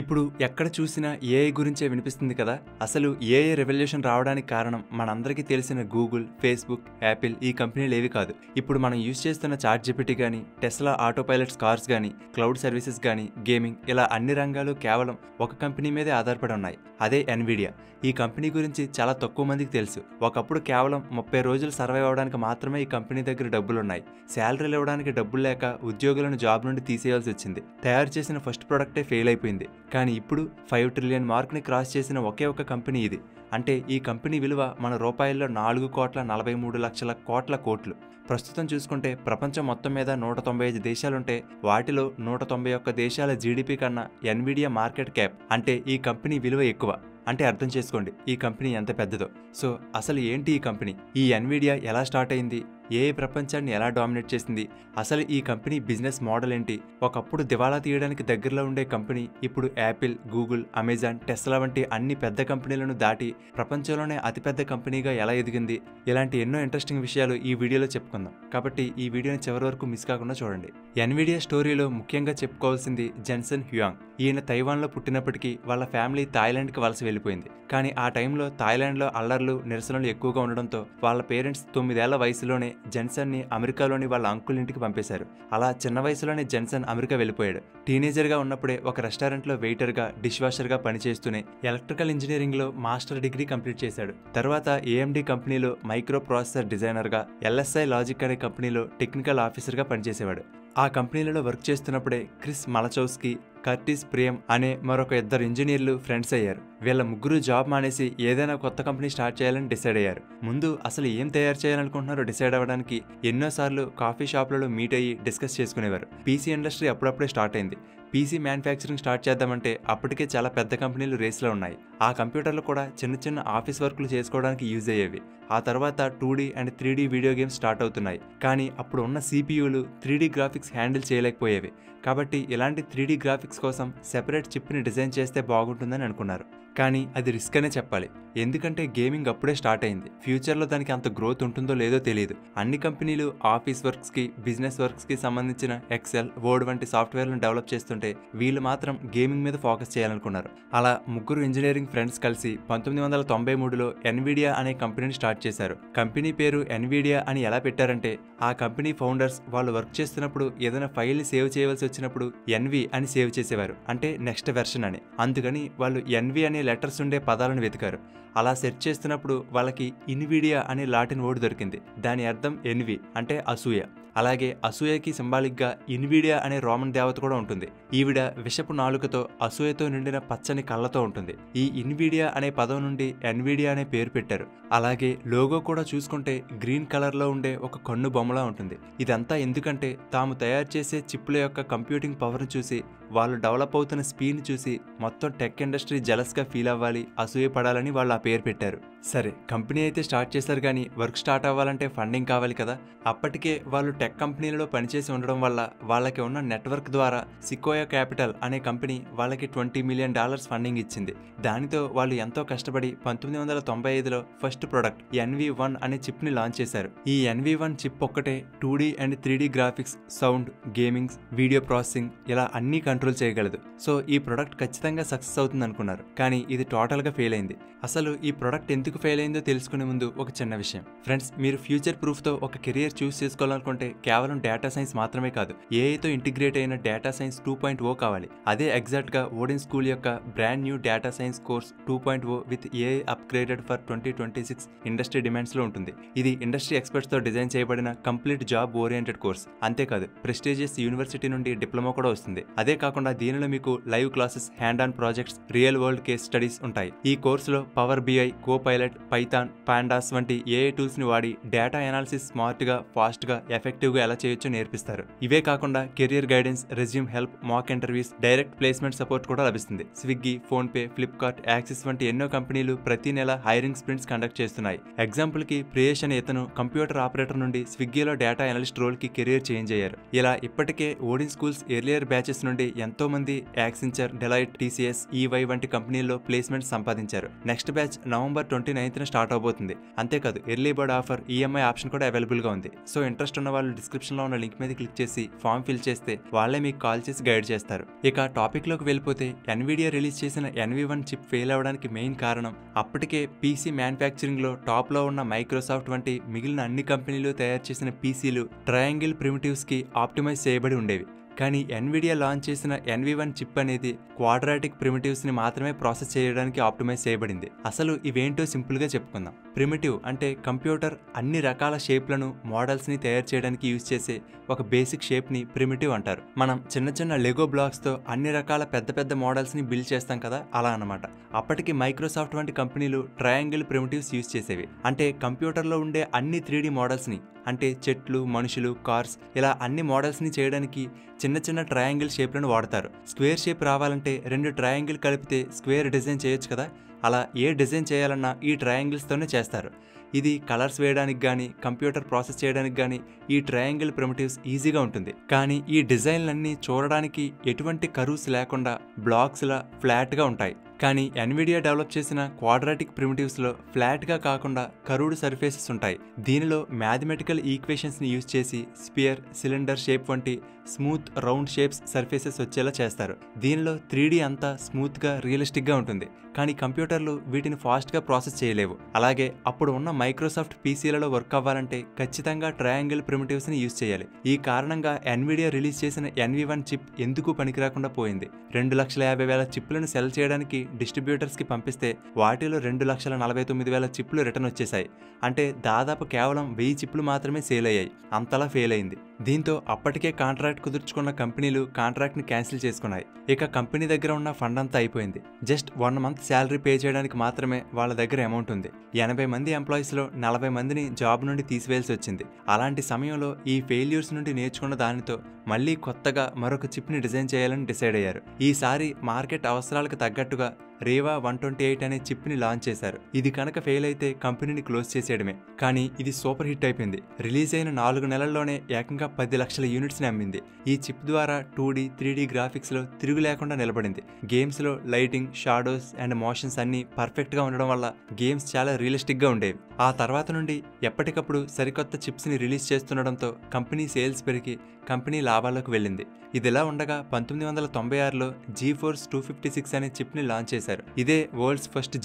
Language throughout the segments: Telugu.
ఇప్పుడు ఎక్కడ చూసినా ఏఐ గురించే వినిపిస్తుంది కదా. అసలు ఏఐ రెవల్యూషన్ రావడానికి కారణం మనందరికీ తెలిసిన గూగుల్, ఫేస్బుక్, యాపిల్ ఈ కంపెనీలు ఏవి కాదు. ఇప్పుడు మనం యూజ్ చేస్తున్న ChatGPT కానీ, టెస్లా ఆటోపైలట్ కార్స్ కానీ, క్లౌడ్ సర్వీసెస్ కానీ, గేమింగ్ ఇలా అన్ని రంగాలు కేవలం ఒక కంపెనీ మీదే ఆధారపడి ఉన్నాయి. అదే ఎన్విడియా. ఈ కంపెనీ గురించి చాలా తక్కువ మందికి తెలుసు. ఒకప్పుడు కేవలం 30 రోజులు సర్వైవ్ అవడానికి మాత్రమే ఈ కంపెనీ దగ్గర డబ్బులున్నాయి. శాలరీలు ఇవ్వడానికి డబ్బులు లేక ఉద్యోగులను జాబ్ నుండి తీసేయాల్సి వచ్చింది. తయారు చేసిన ఫస్ట్ ప్రొడక్టే ఫెయిల్ అయిపోయింది. కానీ ఇప్పుడు 5 ట్రిలియన్ మార్క్ని క్రాస్ చేసిన ఒకే ఒక కంపెనీ ఇది. అంటే ఈ కంపెనీ విలువ మన రూపాయల్లో 4,43,00,00,000 కోట్లు. ప్రస్తుతం చూసుకుంటే ప్రపంచం మొత్తం మీద 195 దేశాలుంటే వాటిలో 191 దేశాల జీడిపి కన్నా ఎన్విడియా మార్కెట్ క్యాప్ అంటే ఈ కంపెనీ విలువ ఎక్కువ. అంటే అర్థం చేసుకోండి ఈ కంపెనీ ఎంత పెద్దదో. సో అసలు ఏంటి ఈ కంపెనీ? ఈ ఎన్విడియా ఎలా స్టార్ట్ అయింది? ఏ ప్రపంచాన్ని ఎలా డామినేట్ చేసింది? అసలు ఈ కంపెనీ బిజినెస్ మోడల్ ఏంటి? ఒకప్పుడు దివాలా తీయడానికి దగ్గరలో ఉండే కంపెనీ ఇప్పుడు యాపిల్, గూగుల్, అమెజాన్, టెస్లా వంటి అన్ని పెద్ద కంపెనీలను దాటి ప్రపంచంలోనే అతిపెద్ద కంపెనీగా ఎలా ఎదిగింది? ఇలాంటి ఎన్నో ఇంట్రెస్టింగ్ విషయాలు ఈ వీడియోలో చెప్పుకుందాం. కాబట్టి ఈ వీడియోని చివరి వరకు మిస్ కాకుండా చూడండి. ఎన్విడియా స్టోరీలో ముఖ్యంగా చెప్పుకోవాల్సింది జెన్సన్ హ్యూయాంగ్. ఈయన తైవాన్లో పుట్టినప్పటికీ వాళ్ళ ఫ్యామిలీ థాయిలాండ్కి వలస వెళ్ళిపోయింది. కానీ ఆ టైంలో థాయిలాండ్లో అల్లర్లు, నిరసనలు ఎక్కువగా ఉండడంతో వాళ్ళ పేరెంట్స్ 9 ఏళ్ల వయసులోనే జెన్సన్ని అమెరికాలోని వాళ్ళ అంకుల్ ఇంటికి పంపేశారు. అలా చిన్న వయసులోనే జెన్సన్ అమెరికా వెళ్ళిపోయాడు. టీనేజర్గా ఉన్నప్పుడే ఒక రెస్టారెంట్లో వెయిటర్గా, డిష్ వాషర్గా పనిచేస్తూనే ఎలక్ట్రికల్ ఇంజనీరింగ్లో మాస్టర్ డిగ్రీ కంప్లీట్ చేశాడు. తర్వాత AMD కంపెనీలో మైక్రో ప్రాసెసర్ డిజైనర్గా, LSI లాజిక్ అనే కంపెనీలో టెక్నికల్ ఆఫీసర్గా పనిచేసేవాడు. ఆ కంపెనీలలో వర్క్ చేస్తున్నప్పుడే క్రిస్ మలచౌస్కీ, కర్టిస్ ప్రియం అనే మరొక 2 ఇంజనీర్లు ఫ్రెండ్స్ అయ్యారు. వీళ్ళ ముగ్గురు జాబ్ మానేసి ఏదైనా కొత్త కంపెనీ స్టార్ట్ చేయాలని డిసైడ్ అయ్యారు. ముందు అసలు ఏం తయారు చేయాలనుకుంటున్నారో డిసైడ్ అవ్వడానికి ఎన్నోసార్లు కాఫీ షాప్లలో మీట్ అయ్యి డిస్కస్ చేసుకునేవారు. PC ఇండస్ట్రీ అప్పుడప్పుడే స్టార్ట్ అయింది. PC మ్యానుఫ్యాక్చరింగ్ స్టార్ట్ చేద్దామంటే అప్పటికే చాలా పెద్ద కంపెనీలు రేస్లో ఉన్నాయి. ఆ కంప్యూటర్లు కూడా చిన్న చిన్న ఆఫీస్ వర్క్లు చేసుకోవడానికి యూజ్ అయ్యేవి. ఆ తర్వాత 2D and 3D video games start అవుతున్నాయి. కానీ అప్పుడు ఉన్న CPUలు 3D గ్రాఫిక్స్ హ్యాండిల్ చేయలేకపోయేవి. కాబట్టి ఇలాంటి 3D గ్రాఫిక్స్ కోసం సెపరేట్ చిప్ని డిజైన్ చేస్తే బాగుంటుందని అనుకున్నారు. కానీ అది రిస్క్ అనే చెప్పాలి. ఎందుకంటే గేమింగ్ అప్పుడే స్టార్ట్ అయింది. ఫ్యూచర్లో దానికి అంత గ్రోత్ ఉంటుందో లేదో తెలియదు. అన్ని కంపెనీలు ఆఫీస్ వర్క్స్కి, బిజినెస్ వర్క్స్కి సంబంధించిన ఎక్సెల్, వర్డ్ వంటి సాఫ్ట్వేర్లను డెవలప్ చేస్తుంటే వీళ్ళు మాత్రం గేమింగ్ మీద ఫోకస్ చేయాలనుకున్నారు. అలా ముగ్గురు ఇంజనీరింగ్ ఫ్రెండ్స్ కలిసి 1993లో ఎన్విడియా అనే కంపెనీని స్టార్ట్ చేశారు. కంపెనీ పేరు ఎన్విడియా అని ఎలా పెట్టారంటే ఆ కంపెనీ ఫౌండర్స్ వాళ్ళు వర్క్ చేస్తున్నప్పుడు ఏదైనా ఫైల్ని సేవ్ చేయవలసి వచ్చినప్పుడు NV అని సేవ్ చేసేవారు. అంటే నెక్స్ట్ వెర్షన్ అని. అందుకని వాళ్ళు NV అనే లెటర్స్ ఉండే పదాలను వెతికారు. అలా సెర్చ్ చేస్తున్నప్పుడు వాళ్ళకి ఇన్విడియా అనే లాటిన్ వర్డ్ దొరికింది. దాని అర్థం ఎన్వి అంటే అసూయ. అలాగే అసూయకి సింబాలిక్గా ఇన్విడియా అనే రోమన్ దేవత కూడా ఉంటుంది. ఈవిడ విషపు నాలుకతో, అసూయతో నిండిన పచ్చని కళ్ళతో ఉంటుంది. ఈ ఇన్విడియా అనే పదం నుండి ఎన్విడియా అనే పేరు పెట్టారు. అలాగే లోగో కూడా చూసుకుంటే గ్రీన్ కలర్లో ఉండే ఒక కన్ను బొమ్మలా ఉంటుంది. ఇదంతా ఎందుకంటే తాము తయారు చేసే చిప్ల యొక్క కంప్యూటింగ్ పవర్ను చూసి, వాళ్ళు డెవలప్ అవుతున్న స్పీడ్ని చూసి మొత్తం టెక్ ఇండస్ట్రీ జలస్గా ఫీల్ అవ్వాలి, అసూయపడాలని వాళ్ళు ఆ పేరు పెట్టారు. సరే, కంపెనీ అయితే స్టార్ట్ చేశారు. కానీ వర్క్ స్టార్ట్ అవ్వాలంటే ఫండింగ్ కావాలి కదా. అప్పటికే వాళ్ళు టెక్ కంపెనీలలో పనిచేసి ఉండడం వల్ల వాళ్ళకి ఉన్న నెట్వర్క్ ద్వారా సికోయా క్యాపిటల్ అనే కంపెనీ వాళ్ళకి $20 మిలియన్ ఫండింగ్ ఇచ్చింది. దానితో వాళ్ళు ఎంతో కష్టపడి 1995లో ఫస్ట్ ప్రొడక్ట్ NV1 అనే చిప్ని లాంచ్ చేశారు. ఈ NV1 చిప్ ఒక్కటే 2D and 3D graphics, sound, gamings, video processing ఇలా అన్నీ కంట్రోల్ చేయగలదు. సో ఈ ప్రొడక్ట్ ఖచ్చితంగా సక్సెస్ అవుతుంది అనుకున్నారు. కానీ ఇది టోటల్గా ఫెయిల్ అయింది. అసలు ఈ ప్రొడక్ట్ ఎందుకు ఫెయిల్ అయిందో తెలుసుకునే ముందు ఒక చిన్న విషయం. ఫ్రెండ్స్, మీరు ఫ్యూచర్ ప్రూఫ్తో ఒక కెరియర్ చూస్ చేసుకోవాలనుకుంటే కేవలం డేటా సైన్స్ మాత్రమే కాదు, ఏఐతో ఇంటిగ్రేట్ అయిన డేటా సైన్స్ 2.0 కావాలి. అదే ఎగ్జాక్ట్గా OdinSchool యొక్క brand new data science course 2.0 with AI upgraded for 2026 industry డిమాండ్స్లో ఉంటుంది. ఇది ఇండస్ట్రీ ఎక్స్పర్ట్స్తో డిజైన్ చేయబడిన కంప్లీట్ జాబ్ ఓరియంటెడ్ కోర్స్. అంతేకాదు ప్రెస్టీజియస్ యూనివర్సిటీ నుండి డిప్లొమా కూడా వస్తుంది. అదే కాకుండా దీనిలో మీకు live classes, hand on projects, real world case studies ఉంటాయి. ఈ కోర్సులో power BI, copilot, Python, pandas వంటి AI టూల్స్ ని వాడి డేటా అనాలిసిస్ స్మార్ట్ గా, ఫాస్ట్ గా, ఎఫెక్టివ్ గా ఎలా చేయొచ్చో నేర్పిస్తారు. ఇవే కాకుండా career guidance, resume help, mock interviews, direct placement support కూడా లభిస్తుంది. Swiggy, phone pay, Flipkart, axis వంటి ఎన్నో కంపెనీలు ప్రతి నెల హైరింగ్ స్ప్రింట్స్ కండక్ట్ చేస్తున్నాయి. ఎగ్జాంపుల్ కి ప్రియేష్ అనే ఇతను కంప్యూటర్ ఆపరేటర్ నుండి స్విగ్గీలో డేటా అనలిస్ట్ రోల్ కి కెరియర్ చేంజ్ అయ్యారు. ఇలా ఇప్పటికే OdinSchool's ఎర్లియర్ బ్యాచెస్ నుండి ఎంతో మంది యాక్సెంచర్, డెలాయిట్, TCS, EY వంటి కంపెనీల్లో ప్లేస్మెంట్ సంపాదించారు. నెక్స్ట్ బ్యాచ్ నవంబర్ 29న స్టార్ట్ అవబోతుంది. అంతేకాదు early bird offer, EMI option కూడా అవైలబుల్ గా ఉంది. సో ఇంట్రెస్ట్ ఉన్న వాళ్ళు వీడియోలో డిస్క్రిప్షన్లో ఉన్న లింక్ మీద క్లిక్ చేసి ఫామ్ ఫిల్ చేస్తే వాళ్ళే మీకు కాల్ చేసి గైడ్ చేస్తారు. ఇక టాపిక్లోకి వెళ్ళిపోతే ఎన్విడియా రిలీజ్ చేసిన NV1 చిప్ ఫెయిల్ అవ్వడానికి మెయిన్ కారణం అప్పటికే PC మ్యానుఫ్యాక్చరింగ్లో టాప్లో ఉన్న మైక్రోసాఫ్ట్ వంటి మిగిలిన అన్ని కంపెనీలు తయారు చేసిన PCలు ట్రయాంగిల్ ప్రిమిటివ్స్కి ఆప్టిమైజ్ చేయబడి ఉండేవి. కానీ ఎన్విడియా లాంచ్ చేసిన NV1 చిప్ అనేది క్వాడ్రాటిక్ ప్రిమిటివ్స్ని మాత్రమే ప్రాసెస్ చేయడానికి ఆప్టిమైజ్ చేయబడింది. అసలు ఇవేంటో సింపుల్గా చెప్పుకుందాం. ప్రిమిటివ్ అంటే కంప్యూటర్ అన్ని రకాల షేప్లను మోడల్స్ని తయారు చేయడానికి యూజ్ చేసే ఒక బేసిక్ షేప్ని ప్రిమిటివ్ అంటారు. మనం చిన్న చిన్న లెగో బ్లాక్స్తో అన్ని రకాల పెద్ద పెద్ద మోడల్స్ని బిల్డ్ చేస్తాం కదా, అలా అన్నమాట. అప్పటికి మైక్రోసాఫ్ట్ వంటి కంపెనీలు ట్రయాంగిల్ ప్రిమిటివ్స్ యూజ్ చేసేవి. అంటే కంప్యూటర్లో ఉండే అన్ని 3D మోడల్స్ని, అంటే చెట్లు, మనుషులు, కార్స్, ఇలా అన్ని మోడల్స్ని చేయడానికి చిన్న చిన్న ట్రయాంగిల్ షేప్లను వాడతారు. స్క్వేర్ షేప్ రావాలంటే 2 ట్రయాంగిల్ కలిపితే స్క్వేర్ డిజైన్ చేయొచ్చు కదా, అలా ఏ డిజైన్ చేయాలన్నా ఈ ట్రయాంగిల్స్తోనే చేస్తారు. ఇది కలర్స్ వేయడానికి కానీ కంప్యూటర్ ప్రాసెస్ చేయడానికి కానీ ఈ ట్రయాంగిల్ ప్రిమిటివ్స్ ఈజీగా ఉంటుంది. కానీ ఈ డిజైన్లన్నీ చూడడానికి ఎటువంటి కర్వ్స్ లేకుండా బ్లాక్స్లా ఫ్లాట్గా ఉంటాయి. కానీ ఎన్విడియా డెవలప్ చేసిన క్వాడ్రాటిక్ ప్రిమిటివ్స్లో ఫ్లాట్గా కాకుండా కర్వ్డ్ సర్ఫేసెస్ ఉంటాయి. దీనిలో మ్యాథమెటికల్ ఈక్వేషన్స్ని యూజ్ చేసి స్పియర్, సిలిండర్ షేప్ వంటి స్మూత్ రౌండ్ షేప్స్ సర్ఫేసెస్ వచ్చేలా చేస్తారు. దీనిలో 3D అంతా స్మూత్గా రియలిస్టిక్గా ఉంటుంది. కానీ కంప్యూటర్లు వీటిని ఫాస్ట్గా ప్రాసెస్ చేయలేవు. అలాగే అప్పుడు ఉన్న మైక్రోసాఫ్ట్ PCలలో వర్క్ అవ్వాలంటే ఖచ్చితంగా ట్రయాంగిల్ ప్రిమిటివ్స్ని యూజ్ చేయాలి. ఈ కారణంగా ఎన్విడియా రిలీజ్ చేసిన NV1 చిప్ ఎందుకు పనికిరాకుండా పోయింది. 2,50,000 చిప్లను సెల్ చేయడానికి డిస్ట్రిబ్యూటర్స్కి పంపిస్తే వాటిలో 2,49,000 చిప్లు రిటర్న్ వచ్చేసాయి. అంటే దాదాపు కేవలం 1000 చిప్లు మాత్రమే సేల్ అయ్యాయి. అంతలా ఫెయిల్ అయింది. దీంతో అప్పటికే కాంట్రాక్ట్ కుదుర్చుకున్న కంపెనీలు కాంట్రాక్ట్ని క్యాన్సిల్ చేసుకున్నాయి. ఇక కంపెనీ దగ్గర ఉన్న ఫండ్ అంతా అయిపోయింది. జస్ట్ 1 మంత్ శాలరీ పే చేయడానికి మాత్రమే వాళ్ళ దగ్గర అమౌంట్ ఉంది. 80 మంది ఎంప్లాయీస్లో 40 మందిని జాబ్ నుండి తీసివేయాల్సి వచ్చింది. అలాంటి సమయంలో ఈ ఫెయిల్యూర్స్ నుండి నేర్చుకున్న దానితో మళ్ళీ కొత్తగా మరొక చిప్ని డిజైన్ చేయాలని డిసైడ్ అయ్యారు. ఈసారి మార్కెట్ అవసరాలకు తగ్గట్టుగా రేవా 128 అనే చిప్ని లాంచ్ చేశారు. ఇది కనుక ఫెయిల్ అయితే కంపెనీని క్లోజ్ చేసేయడమే. కానీ ఇది సూపర్ హిట్ అయిపోయింది. రిలీజ్ అయిన 4 నెలల్లోనే ఏకంగా 10 లక్షల యూనిట్స్ని అమ్మింది. ఈ చిప్ ద్వారా 2D, 3D గ్రాఫిక్స్లో తిరుగు లేకుండా నిలబడింది. గేమ్స్లో లైటింగ్, షాడోస్ అండ్ మోషన్స్ అన్నీ పర్ఫెక్ట్గా ఉండడం వల్ల గేమ్స్ చాలా రియలిస్టిక్గా ఉండేవి. ఆ తర్వాత నుండి ఎప్పటికప్పుడు సరికొత్త చిప్స్ని రిలీజ్ చేస్తుండడంతో కంపెనీ సేల్స్ పెరిగి కంపెనీ లాభాల్లోకి వెళ్ళింది. ఇదిలా ఉండగా 1996లో GeForce 256 అనే చిప్ని లాంచ్ చేశారు. ఇదే వరల్డ్స్ ఫస్ట్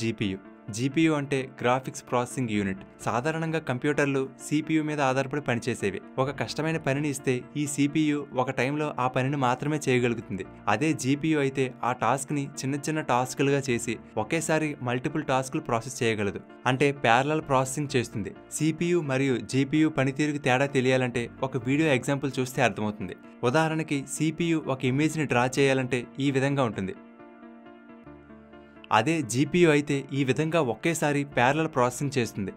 GPU అంటే గ్రాఫిక్స్ ప్రాసెసింగ్ యూనిట్. సాధారణంగా కంప్యూటర్లు CPU మీద ఆధారపడి పనిచేసేవి. ఒక కష్టమైన పనిని ఇస్తే ఈ CPU ఒక టైంలో ఆ పనిని మాత్రమే చేయగలుగుతుంది. అదే GPU అయితే ఆ టాస్క్ని చిన్న చిన్న టాస్కులుగా చేసి ఒకేసారి మల్టిపుల్ టాస్కులు ప్రాసెస్ చేయగలదు. అంటే ప్యారలల్ ప్రాసెసింగ్ చేస్తుంది. CPU మరియు GPU పనితీరుకి తేడా తెలియాలంటే ఒక వీడియో ఎగ్జాంపుల్ చూస్తే అర్థమవుతుంది. ఉదాహరణకి CPU ఒక ఇమేజ్ని డ్రా చేయాలంటే ఈ విధంగా ఉంటుంది. అదే GPU అయితే ఈ విధంగా ఒకేసారి ప్యారలల్ ప్రాసెసింగ్ చేస్తుంది.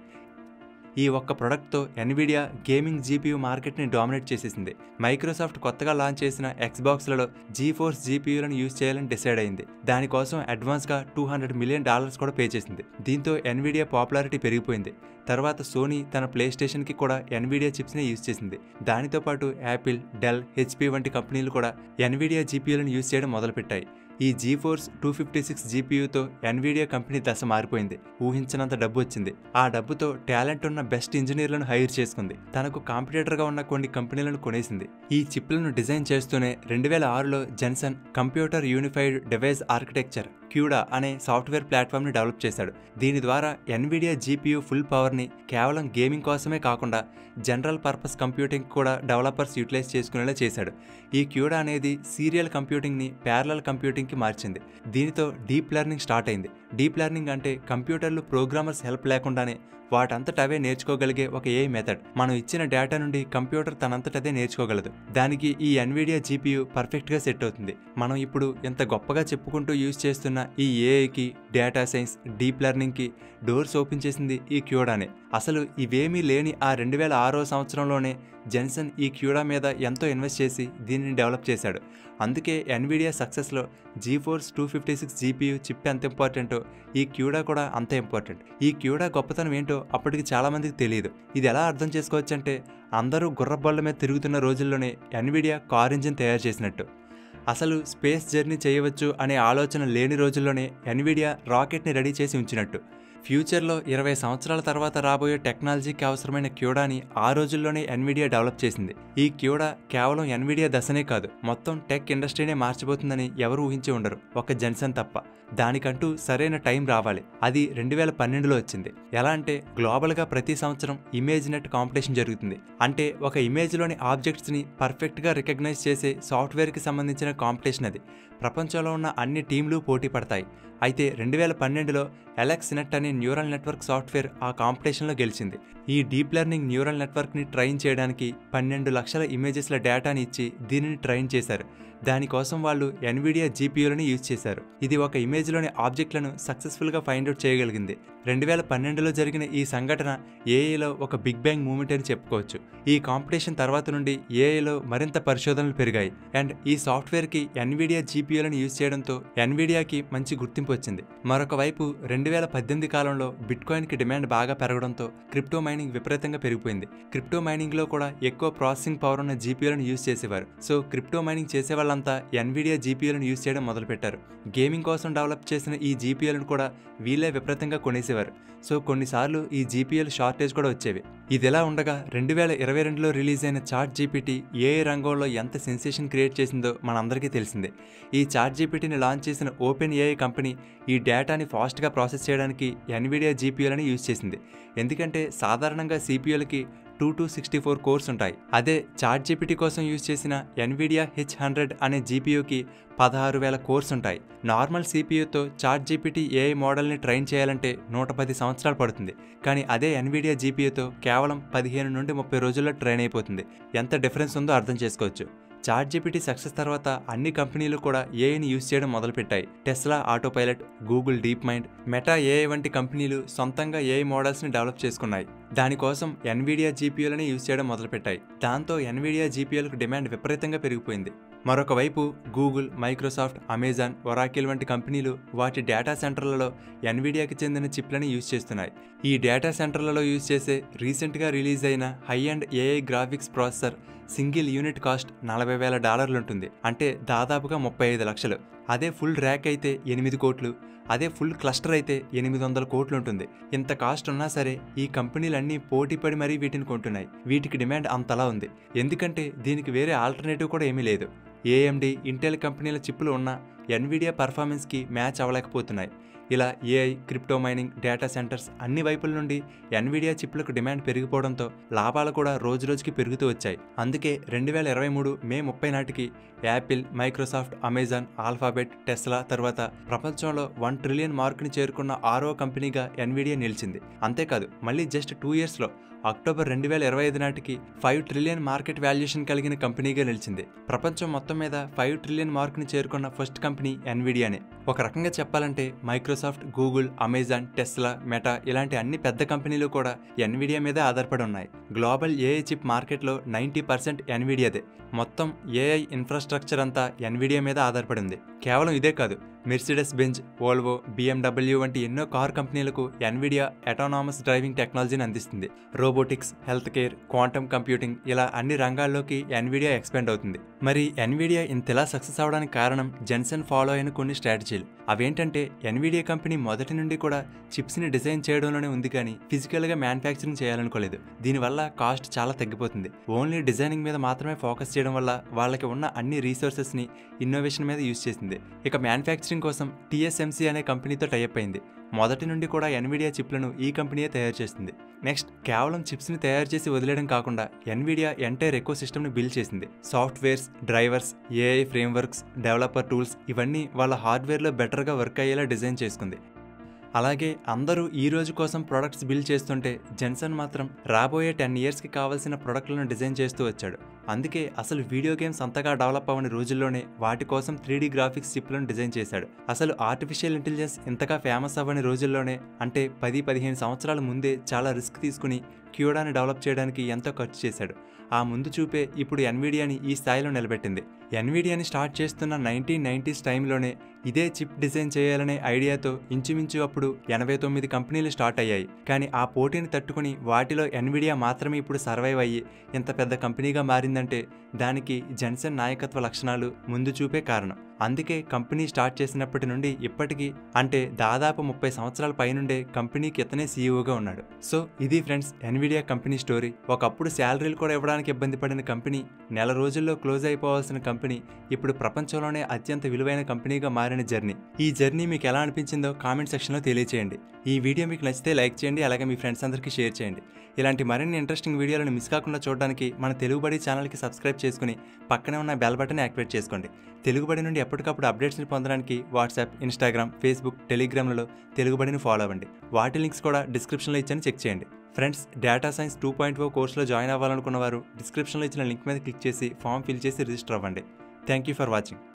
ఈ ఒక్క ప్రొడక్ట్తో ఎన్విడియా గేమింగ్ GPU మార్కెట్ని డామినేట్ చేసేసింది. మైక్రోసాఫ్ట్ కొత్తగా లాంచ్ చేసిన Xboxలలో GeForce GPUలను యూజ్ చేయాలని డిసైడ్ అయింది. దానికోసం అడ్వాన్స్గా $200 మిలియన్ కూడా పే చేసింది. దీంతో ఎన్విడియా పాపులారిటీ పెరిగిపోయింది. తర్వాత సోనీ తన ప్లే స్టేషన్కి కూడా ఎన్విడియా చిప్స్ని యూజ్ చేసింది. దానితో పాటు యాపిల్, డెల్, HP వంటి కంపెనీలు కూడా ఎన్విడియా GPUలను యూజ్ చేయడం మొదలుపెట్టాయి. ఈ GeForce 256 GPUతో ఎన్విడియా కంపెనీ దశ మారిపోయింది. ఊహించినంత డబ్బు వచ్చింది. ఆ డబ్బుతో టాలెంట్ ఉన్న బెస్ట్ ఇంజనీర్లను హైర్ చేసుకుంది. తనకు కాంపిటేటర్గా ఉన్న కొన్ని కంపెనీలను కొనేసింది. ఈ చిప్లను డిజైన్ చేస్తూనే 2006లో Jensen computer unified device architecture CUDA అనే సాఫ్ట్వేర్ ప్లాట్ఫామ్ని డెవలప్ చేశాడు. దీని ద్వారా ఎన్విడియా GPU ఫుల్ పవర్ని కేవలం గేమింగ్ కోసమే కాకుండా జనరల్ పర్పస్ కంప్యూటింగ్ కూడా డెవలపర్స్ యూటిలైజ్ చేసుకునేలా చేశాడు. ఈ CUDA అనేది సీరియల్ కంప్యూటింగ్ని ప్యారలల్ కంప్యూటింగ్కి మార్చింది. దీనితో డీప్ లెర్నింగ్ స్టార్ట్ అయింది. డీప్ లెర్నింగ్ అంటే కంప్యూటర్లు ప్రోగ్రామర్స్ హెల్ప్ లేకుండానే వాటంతట అవే నేర్చుకోగలిగే ఒక AI మెథడ్. మనం ఇచ్చిన డేటా నుండి కంప్యూటర్ తనంతటదే నేర్చుకోగలదు. దానికి ఈ ఎన్విడియా GPU పర్ఫెక్ట్గా సెట్ అవుతుంది. మనం ఇప్పుడు ఎంత గొప్పగా చెప్పుకుంటూ యూజ్ చేస్తున్న ఈ AIకి, డేటా సైన్స్, డీప్ లెర్నింగ్కి డోర్స్ ఓపెన్ చేసింది ఈ CUDAనే. అసలు ఇవేమీ లేని ఆ 2006వ సంవత్సరంలోనే జెన్సన్ ఈ CUDA మీద ఎంతో ఇన్వెస్ట్ చేసి దీనిని డెవలప్ చేశాడు. అందుకే ఎన్విడియా సక్సెస్లో GeForce 256 GPU చిప్ ఎంత ఇంపార్టెంటో ఈ CUDA కూడా అంతే ఇంపార్టెంట్. ఈ CUDA గొప్పతనం ఏంటో అప్పటికి చాలామందికి తెలియదు. ఇది ఎలా అర్థం చేసుకోవచ్చంటే అందరూ గుర్రబళ్ళ మీద తిరుగుతున్న రోజుల్లోనే ఎన్విడియా కార్ ఇంజిన్ తయారు చేసినట్టు. అసలు స్పేస్ జర్నీ చేయవచ్చు అనే ఆలోచన లేని రోజుల్లోనే ఎన్విడియా రాకెట్ని రెడీ చేసి ఉంచినట్టు. ఫ్యూచర్లో 20 సంవత్సరాల తర్వాత రాబోయే టెక్నాలజీకి అవసరమైన క్యూడాని ఆ రోజుల్లోనే ఎన్విడియా డెవలప్ చేసింది. ఈ క్యూడా కేవలం ఎన్విడియా దశనే కాదు, మొత్తం టెక్ ఇండస్ట్రీనే మార్చిపోతుందని ఎవరు ఊహించి ఉండరు, ఒక జెన్సన్ తప్ప. దానికంటూ సరైన టైం రావాలి. అది 2012లో వచ్చింది. ఎలా అంటే గ్లోబల్గా ప్రతి సంవత్సరం ఇమేజ్ నెట్ కాంపిటీషన్ జరుగుతుంది. అంటే ఒక ఇమేజ్లోని ఆబ్జెక్ట్స్ని పర్ఫెక్ట్గా రికగ్నైజ్ చేసే సాఫ్ట్వేర్కి సంబంధించిన కాంపిటీషన్ అది. ప్రపంచంలో ఉన్న అన్ని టీంలు పోటీ పడతాయి. అయితే 2012లో ఎలెక్స్నెట్ అనే న్యూరల్ నెట్వర్క్ సాఫ్ట్వేర్ ఆ కాంపిటీషన్లో గెలిచింది. ఈ డీప్ లెర్నింగ్ న్యూరల్ నెట్వర్క్ని ట్రైన్ చేయడానికి 12 లక్షల ఇమేజెస్ల డేటాని ఇచ్చి దీనిని ట్రైన్ చేశారు. దానికోసం వాళ్ళు ఎన్విడియా జీపీయూలని యూజ్ చేశారు. ఇది ఒక ఇమేజ్లోని ఆబ్జెక్ట్లను సక్సెస్ఫుల్గా ఫైండ్ అవుట్ చేయగలిగింది. 2012లో జరిగిన ఈ సంఘటన ఏఐలో ఒక బిగ్ బ్యాంగ్ మూమెంట్ అని చెప్పుకోవచ్చు. ఈ కాంపిటీషన్ తర్వాత నుండి ఏఐలో మరింత పరిశోధనలు పెరిగాయి. అండ్ ఈ సాఫ్ట్వేర్కి ఎన్విడియా జీపీయూలను యూజ్ చేయడంతో ఎన్విడియాకి మంచి గుర్తింపు వచ్చింది. మరొక వైపు 2018 కాలంలో బిట్కాయిన్కి డిమాండ్ బాగా పెరగడంతో క్రిప్టో మైనింగ్ విపరీతంగా పెరిగిపోయింది. క్రిప్టో మైనింగ్లో కూడా ఎక్కువ ప్రాసెసింగ్ పవర్ ఉన్న జీపీయూలను యూజ్ చేసేవారు. సో క్రిప్టో మైనింగ్ చేసే వాళ్ళంతా ఎన్విడియా జీపీయూలను యూజ్ చేయడం మొదలుపెట్టారు. గేమింగ్ కోసం డెవలప్ చేసిన ఈ జీపీయూలను కూడా వీళ్ళే విపరీతంగా కొనేసేవారు. సో కొన్నిసార్లు ఈ జీపీఎల్ షార్టేజ్ కూడా వచ్చేవి. ఇదిలా ఉండగా 2022లో రిలీజ్ అయిన ChatGPT ఏఐ రంగంలో ఎంత సెన్సేషన్ క్రియేట్ చేసిందో మనందరికీ తెలిసిందే. ఈ ChatGPTని లాంచ్ చేసిన ఓపెన్ ఏఐ కంపెనీ ఈ డేటాని ఫాస్ట్గా ప్రాసెస్ చేయడానికి ఎన్విడియా జీపీయూలని యూజ్ చేసింది. ఎందుకంటే సాధారణంగా సిపియూలకి 2 to 64 కోర్స్ ఉంటాయి. అదే ChatGPT కోసం యూజ్ చేసిన ఎన్విడియా H100 అనే జీపీయూకి 16,000 కోర్స్ ఉంటాయి. నార్మల్ సిపియూతో ChatGPT ఏఐ మోడల్ని ట్రైన్ చేయాలంటే 110 సంవత్సరాలు పడుతుంది. కానీ అదే ఎన్విడియా జీపీయూతో కేవలం 15 నుండి 30 రోజుల్లో ట్రైన్ అయిపోతుంది. ఎంత డిఫరెన్స్ ఉందో అర్థం చేసుకోవచ్చు. ChatGPT సక్సెస్ తర్వాత అన్ని కంపెనీలు కూడా ఏఐని యూజ్ చేయడం మొదలుపెట్టాయి. Tesla autopilot, Google DeepMind, Meta AI వంటి కంపెనీలు సొంతంగా ఏఐ మోడల్స్ని డెవలప్ చేసుకున్నాయి. దానికోసం ఎన్విడియా జీపీయూలని యూజ్ చేయడం మొదలుపెట్టాయి. దాంతో ఎన్విడియా జీపీయూలకు డిమాండ్ విపరీతంగా పెరిగిపోయింది. మరొక వైపు గూగుల్, మైక్రోసాఫ్ట్, అమెజాన్, ఒరాకిల్ వంటి కంపెనీలు వాటి డేటా సెంటర్లలో ఎన్విడియాకి చెందిన చిప్లని యూజ్ చేస్తున్నాయి. ఈ డేటా సెంటర్లలో యూజ్ చేసే రీసెంట్గా రిలీజ్ అయిన high and AI graphics processor single unit cost $40,000 ఉంటుంది. అంటే దాదాపుగా 35 లక్షలు. అదే ఫుల్ ర్యాక్ అయితే 8 కోట్లు, అదే ఫుల్ క్లస్టర్ అయితే 800 కోట్లు ఉంటుంది. ఇంత కాస్ట్ ఉన్నా సరే ఈ కంపెనీలన్నీ పోటీపడి మరీ వీటిని కొంటున్నాయి. వీటికి డిమాండ్ అంతలా ఉంది. ఎందుకంటే దీనికి వేరే ఆల్టర్నేటివ్ కూడా ఏమీ లేదు. ఏఎండి, ఇంటెల్ కంపెనీల చిప్పులు ఉన్న ఎన్విడియా పర్ఫార్మెన్స్కి మ్యాచ్ అవ్వలేకపోతున్నాయి. ఇలా AI, crypto mining, data centres అన్ని వైపుల నుండి ఎన్విడియా చిప్లకు డిమాండ్ పెరిగిపోవడంతో లాభాలు కూడా రోజురోజుకి పెరుగుతూ వచ్చాయి. అందుకే 2023 మే 30 నాటికి Apple, Microsoft, Amazon, alphabet, Tesla తర్వాత ప్రపంచంలో 1 ట్రిలియన్ మార్కుని చేరుకున్న 6వ కంపెనీగా ఎన్విడియా నిలిచింది. అంతేకాదు మళ్ళీ జస్ట్ 2 ఇయర్స్లో అక్టోబర్ 2025 నాటికి 5 ట్రిలియన్ మార్కెట్ వాల్యుయేషన్ కలిగిన కంపెనీగా నిలిచింది. ప్రపంచం మొత్తం మీద 5 ట్రిలియన్ మార్కుని చేరుకున్న ఫస్ట్ కంపెనీ ఎన్విడియానే. ఒక రకంగా చెప్పాలంటే Microsoft, Google, Amazon, Tesla, meta ఇలాంటి అన్ని పెద్ద కంపెనీలు కూడా ఎన్విడియా మీదే ఆధారపడి ఉన్నాయి. గ్లోబల్ ఏఐ చిప్ మార్కెట్లో 90% ఎన్విడియాదే. మొత్తం ఏఐ ఇన్ఫ్రాస్ట్రక్చర్ అంతా ఎన్విడియా మీద ఆధారపడింది. కేవలం ఇదే కాదు, మెర్సిడెస్ బెంజ్, వోల్వో, BMW వంటి ఎన్నో కార్ కంపెనీలకు ఎన్విడియా అటానమస్ డ్రైవింగ్ టెక్నాలజీని అందిస్తుంది. Robotics, health care, quantum computing ఇలా అన్ని రంగాల్లోకి ఎన్విడియా ఎక్స్పాండ్ అవుతుంది. మరి ఎన్విడియా ఇంతలా సక్సెస్ అవడానికి కారణం జెన్సన్ ఫాలో అయిన కొన్ని స్ట్రాటజీలు. అవేంటంటే ఎన్విడియా కంపెనీ మొదటి నుండి కూడా చిప్స్ని డిజైన్ చేయడంలోనే ఉంది కానీ ఫిజికల్గా మ్యానుఫ్యాక్చరింగ్ చేయాలనుకోలేదు. దీనివల్ల కాస్ట్ చాలా తగ్గిపోతుంది. ఓన్లీ డిజైనింగ్ మీద మాత్రమే ఫోకస్ చేయడం వల్ల వాళ్ళకి ఉన్న అన్ని రీసోర్సెస్ని ఇన్నోవేషన్ మీద యూజ్ చేసింది. ఇక మ్యానుఫ్యాక్చరింగ్ కోసం TSMC అనే కంపెనీతో టైఅప్ అయింది. మొదటి నుండి కూడా ఎన్విడియా చిప్లను ఈ కంపెనీయే తయారు చేస్తుంది. నెక్స్ట్, కేవలం చిప్స్ని తయారు చేసి వదిలేయడం కాకుండా ఎన్విడియా ఎంటైర్ ఎకో సిస్టమ్ని బిల్డ్ చేసింది. Softwares, drivers, AI frameworks, developer tools ఇవన్నీ వాళ్ళ హార్డ్వేర్లో బెటర్గా వర్క్ అయ్యేలా డిజైన్ చేసుకుంది. అలాగే అందరూ ఈ రోజు కోసం ప్రొడక్ట్స్ బిల్డ్ చేస్తుంటే జెన్సన్ మాత్రం రాబోయే 10 ఇయర్స్కి కావాల్సిన ప్రొడక్ట్లను డిజైన్ చేస్తూ వచ్చాడు. అందుకే అసలు వీడియో గేమ్స్ అంతగా డెవలప్ అవ్వని రోజుల్లోనే వాటి కోసం 3D గ్రాఫిక్స్ చిప్లను డిజైన్ చేశాడు. అసలు ఆర్టిఫిషియల్ ఇంటెలిజెన్స్ ఇంతగా ఫేమస్ అవ్వని రోజుల్లోనే అంటే 10-15 సంవత్సరాల ముందే చాలా రిస్క్ తీసుకుని క్యూడాని డెవలప్ చేయడానికి ఎంతో ఖర్చు చేశాడు. ఆ ముందు చూపే ఇప్పుడు ఎన్విడియాని ఈ స్థాయిలో నిలబెట్టింది. ఎన్విడియాని స్టార్ట్ చేస్తున్న 1990s టైంలోనే ఇదే చిప్ డిజైన్ చేయాలనే ఐడియాతో ఇంచుమించు అప్పుడు 89 కంపెనీలు స్టార్ట్ అయ్యాయి. కానీ ఆ పోటీని తట్టుకుని వాటిలో ఎన్విడియా మాత్రమే ఇప్పుడు సర్వైవ్ అయ్యి ఇంత పెద్ద కంపెనీగా మారిందంటే దానికి జెన్సన్ నాయకత్వ లక్షణాలు, ముందు చూపే కారణం. అందుకే కంపెనీ స్టార్ట్ చేసినప్పటి నుండి ఇప్పటికీ అంటే దాదాపు 30 సంవత్సరాల పైనుండే కంపెనీకి ఇతనే సీఈఓగా ఉన్నాడు. సో ఇది ఫ్రెండ్స్ ఎన్విడియా కంపెనీ స్టోరీ. ఒకప్పుడు శాలరీలు కూడా ఇవ్వడానికి ఇబ్బంది పడిన కంపెనీ, నెల రోజుల్లో క్లోజ్ అయిపోవాల్సిన కంపెనీ ఇప్పుడు ప్రపంచంలోనే అత్యంత విలువైన కంపెనీగా మారిన జర్నీ. ఈ జర్నీ మీకు ఎలా అనిపించిందో కామెంట్ సెక్షన్లో తెలియచేయండి. ఈ వీడియో మీకు నచ్చితే లైక్ చేయండి, అలాగే మీ ఫ్రెండ్స్ అందరికీ షేర్ చేయండి. ఇలాంటి మరిన్ని ఇంట్రెస్టింగ్ వీడియోలను మిస్ కాకుండా చూడడానికి మన తెలుగు బడి ఛానల్కి సబ్స్క్రైబ్ చేసుకుని పక్కనే ఉన్న బెల్ బటన్ యాక్టివేట్ చేసుకోండి. తెలుగు బడి నుండి ఎప్పటికప్పుడు అప్డేట్స్ని పొందడానికి వాట్సాప్, ఇన్స్టాగ్రామ్, ఫేస్బుక్, టెలిగ్రామ్లలో తెలుగు బడిని ఫాలో అవ్వండి. వాటి లింక్స్ కూడా డిస్క్రిప్షన్లో ఇచ్చాను, చెక్ చేయండి. ఫ్రెండ్స్, డేటా సైన్స్ 2.0 కోర్సులో జాయిన్ అవ్వాలనుకున్న వారు డిస్క్రిప్షన్లో ఇచ్చిన లింక్ మీద క్లిక్ చేసి ఫామ్ ఫిల్ చేసి రిజిస్టర్ అవ్వండి. Thank you for watching.